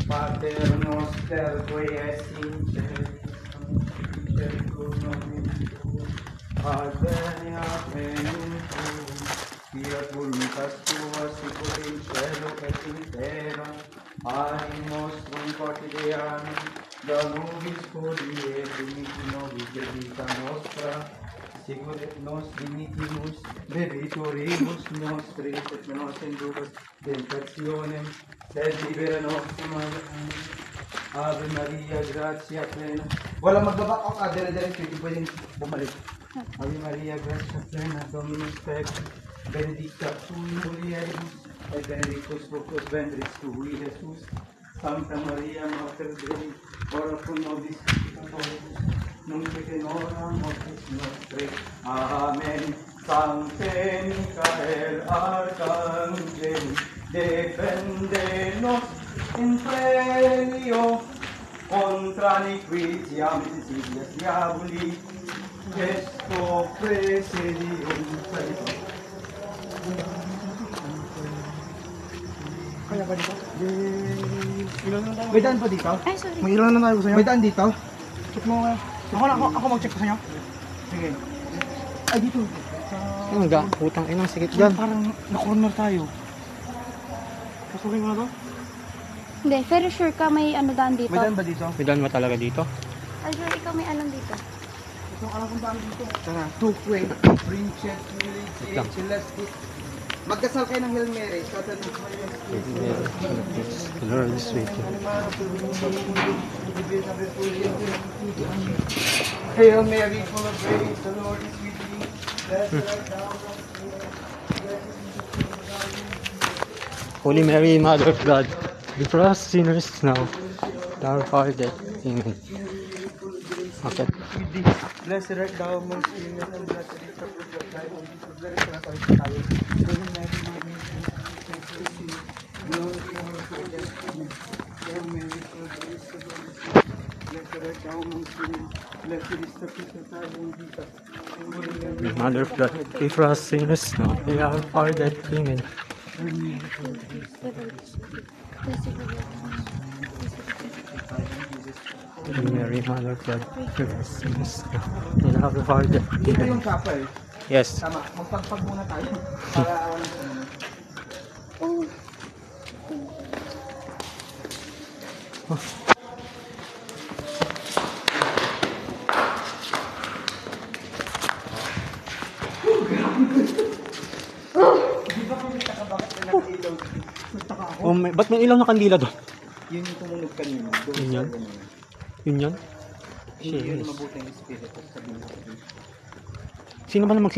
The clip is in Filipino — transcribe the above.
Pater noster qui es in cielo, advenia venum tuum, fiat voluntas tua sicut in cielo et in terra. Panem nostrum quotidianum da nobis hodie et dimitti nobis debita nostra, sicut et nos dimittimus debitoribus nostris, et ne nos inducas tentationem, sed libera nos male. Ave Maria, gratia plena. Wala magbabak ako, dire-diretso, hindi pwedeng bumalik. Ave Maria, gratia plena, Dominus tecum, benedicta tu in mulieribus, et benedictus fructus ventris tui, Iesus. Santa Maria, Mater Dei, ora pro nobis peccatoribus, nunc et in hora mortis nostre. Amen. Sancte Michael, Arcangelo, defende nos in prelio contra nequitiam insidias diaboli, esto presidium Christi. Kaya ba dito? Ilan na tayo? May daan pa dito? Ay, sorry. May ilan na tayo sa inyo? May daan dito? Check mo nga. Ako mag-check pa sa inyo. Sige. Ay, dito. Ang ga, putang inang sikit dyan. Parang na-corner tayo. Pasukin mo na to? Hindi, very sure ka may ano daan dito. May daan ba dito? May daan ba talaga dito? Ay, sure ikaw may alam dito. Ito ang alam kong daan dito. Tara. Tukwe. Princess Village. Celestis. Magdasal kayo ng Hail Mary. Satanas Maria. Lord is with you. Hail Mary, full of grace, the Lord is with thee. Blessed art thou amongst women, blessed is the fruit of thy womb. Holy Mary, Mother of God, pray for us sinners now, at our hour of death. Amen. Okay. Blessed art thou amongst women, and blessed is the fruit of thy womb. Blessed art thou amongst women. Hail Mary, Mother of God, pray for us sinners, Lord is our death. Hail Mary, full of grace, the Lord is with thee. Blessed art thou amongst women, blessed is the fruit of thy womb, Jesus. Holy Mary, Mother of God, pray for us sinners now, at our hour of death. Amen. Holy Mary, Mother of God, pray for us sinners now, at our hour of death. dito Amen. yung chapel. Yes. Tama, magpagpag muna tayo para awan sa mga. Oh, Di ba kung nakabakit na nag-ilaw? Nagtaka ako. Oh, ba't may ilaw na kandila doon? Yun yung tumunog kanina. Doon Yun sa yun? ganun. Yun yan? Hindi yun Jeez. mabuting espiritu. Sabihin natin. Sino ba na magsisi?